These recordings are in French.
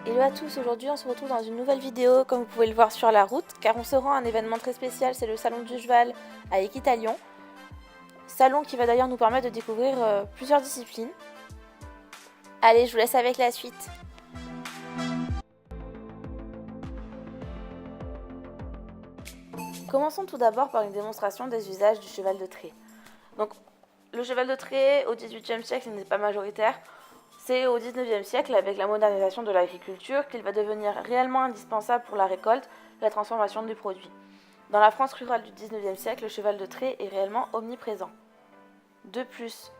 Hello à tous, aujourd'hui on se retrouve dans une nouvelle vidéo comme vous pouvez le voir sur la route car on se rend à un événement très spécial, c'est le salon du cheval à Équitalion. Salon qui va d'ailleurs nous permettre de découvrir plusieurs disciplines. Allez, je vous laisse avec la suite. Commençons tout d'abord par une démonstration des usages du cheval de trait. Donc le cheval de trait au XVIIIe siècle n'est pas majoritaire. C'est au XIXe siècle, avec la modernisation de l'agriculture, qu'il va devenir réellement indispensable pour la récolte et la transformation des produits. Dans la France rurale du XIXe siècle, le cheval de trait est réellement omniprésent. De plus,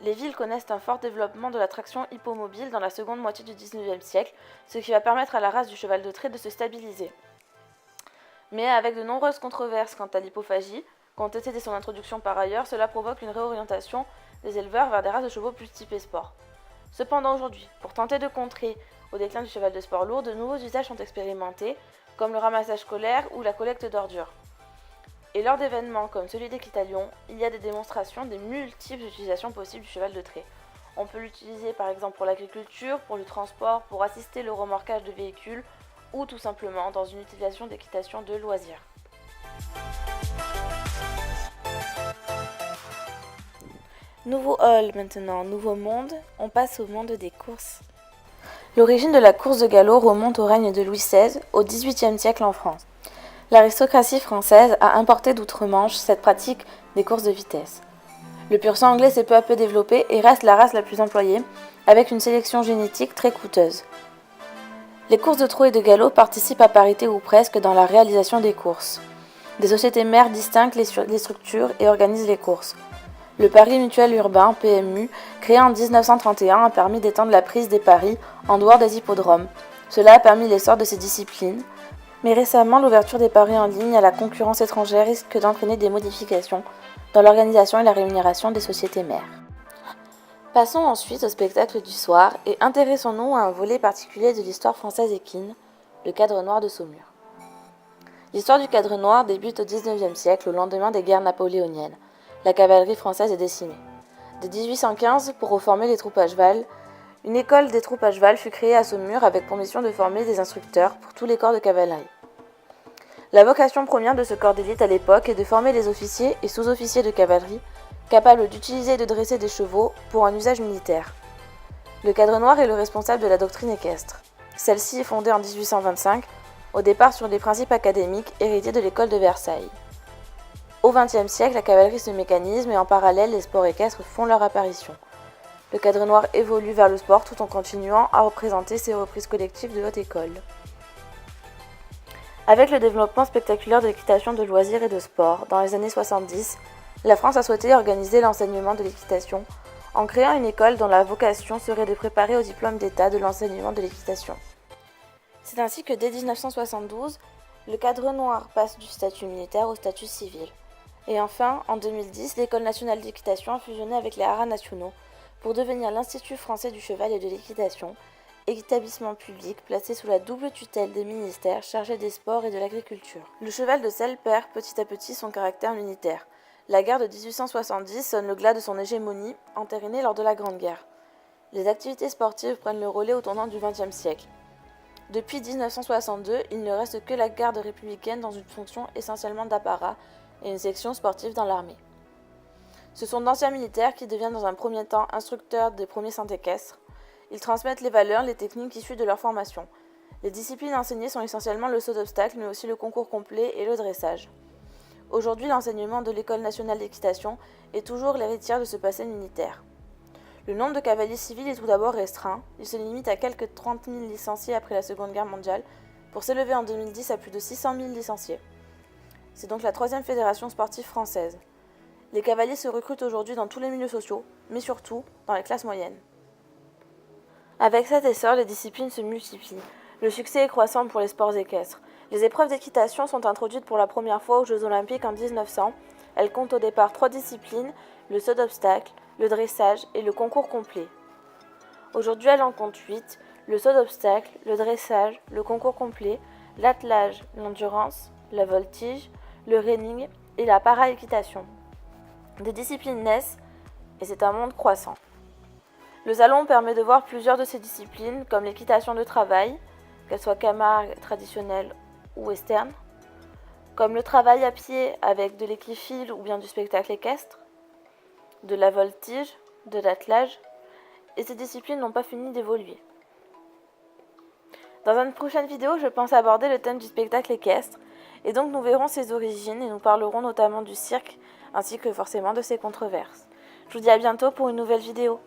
les villes connaissent un fort développement de la traction hippomobile dans la seconde moitié du XIXe siècle, ce qui va permettre à la race du cheval de trait de se stabiliser. Mais avec de nombreuses controverses quant à l'hypophagie, contestée dès son introduction par ailleurs, cela provoque une réorientation des éleveurs vers des races de chevaux plus typées sport. Cependant aujourd'hui, pour tenter de contrer au déclin du cheval de sport lourd, de nouveaux usages sont expérimentés, comme le ramassage scolaire ou la collecte d'ordures. Et lors d'événements comme celui d'Équitalion, il y a des démonstrations des multiples utilisations possibles du cheval de trait. On peut l'utiliser par exemple pour l'agriculture, pour le transport, pour assister le remorquage de véhicules ou tout simplement dans une utilisation d'équitation de loisirs. Nouveau hall maintenant, nouveau monde, on passe au monde des courses. L'origine de la course de galop remonte au règne de Louis XVI, au XVIIIe siècle en France. L'aristocratie française a importé d'outre-Manche cette pratique des courses de vitesse. Le pur sang anglais s'est peu à peu développé et reste la race la plus employée, avec une sélection génétique très coûteuse. Les courses de trot et de galop participent à parité ou presque dans la réalisation des courses. Des sociétés mères distinguent les structures et organisent les courses. Le Pari Mutuel Urbain, PMU, créé en 1931, a permis d'étendre la prise des paris en dehors des hippodromes. Cela a permis l'essor de ces disciplines, mais récemment l'ouverture des paris en ligne à la concurrence étrangère risque d'entraîner des modifications dans l'organisation et la rémunération des sociétés mères. Passons ensuite au spectacle du soir et intéressons-nous à un volet particulier de l'histoire française équine, le cadre noir de Saumur. L'histoire du cadre noir débute au XIXe siècle, au lendemain des guerres napoléoniennes. La cavalerie française est décimée. Dès 1815, pour reformer les troupes à cheval, une école des troupes à cheval fut créée à Saumur avec pour mission de former des instructeurs pour tous les corps de cavalerie. La vocation première de ce corps d'élite à l'époque est de former les officiers et sous-officiers de cavalerie capables d'utiliser et de dresser des chevaux pour un usage militaire. Le cadre noir est le responsable de la doctrine équestre. Celle-ci est fondée en 1825, au départ sur des principes académiques hérités de l'école de Versailles. Au XXe siècle, la cavalerie se mécanise, mais en parallèle, les sports équestres font leur apparition. Le cadre noir évolue vers le sport tout en continuant à représenter ses reprises collectives de haute école. Avec le développement spectaculaire de l'équitation de loisirs et de sport, dans les années 70, la France a souhaité organiser l'enseignement de l'équitation en créant une école dont la vocation serait de préparer au diplôme d'État de l'enseignement de l'équitation. C'est ainsi que dès 1972, le cadre noir passe du statut militaire au statut civil. Et enfin, en 2010, l'École nationale d'équitation a fusionné avec les haras nationaux pour devenir l'Institut français du cheval et de l'équitation, établissement public placé sous la double tutelle des ministères chargés des sports et de l'agriculture. Le cheval de selle perd petit à petit son caractère unitaire. La guerre de 1870 sonne le glas de son hégémonie, entérinée lors de la Grande Guerre. Les activités sportives prennent le relais au tournant du XXe siècle. Depuis 1962, il ne reste que la garde républicaine dans une fonction essentiellement d'apparat et une section sportive dans l'armée. Ce sont d'anciens militaires qui deviennent dans un premier temps instructeurs des premiers centres équestres. Ils transmettent les valeurs, les techniques issues de leur formation. Les disciplines enseignées sont essentiellement le saut d'obstacle, mais aussi le concours complet et le dressage. Aujourd'hui, l'enseignement de l'École nationale d'équitation est toujours l'héritière de ce passé militaire. Le nombre de cavaliers civils est tout d'abord restreint. Il se limite à quelques 30 000 licenciés après la Seconde Guerre mondiale, pour s'élever en 2010 à plus de 600 000 licenciés. C'est donc la troisième fédération sportive française. Les cavaliers se recrutent aujourd'hui dans tous les milieux sociaux, mais surtout dans les classes moyennes. Avec cet essor, les disciplines se multiplient. Le succès est croissant pour les sports équestres. Les épreuves d'équitation sont introduites pour la première fois aux Jeux Olympiques en 1900. Elles comptent au départ 3 disciplines, le saut d'obstacle, le dressage et le concours complet. Aujourd'hui, elle en compte 8, le saut d'obstacle, le dressage, le concours complet, l'attelage, l'endurance, la voltige, le reining et la para-équitation. Des disciplines naissent et c'est un monde croissant. Le salon permet de voir plusieurs de ces disciplines, comme l'équitation de travail, qu'elle soit Camargue, traditionnelle ou western, comme le travail à pied avec de l'équifile ou bien du spectacle équestre, de la voltige, de l'attelage, et ces disciplines n'ont pas fini d'évoluer. Dans une prochaine vidéo, je pense aborder le thème du spectacle équestre, et donc nous verrons ses origines et nous parlerons notamment du cirque, ainsi que forcément de ses controverses. Je vous dis à bientôt pour une nouvelle vidéo.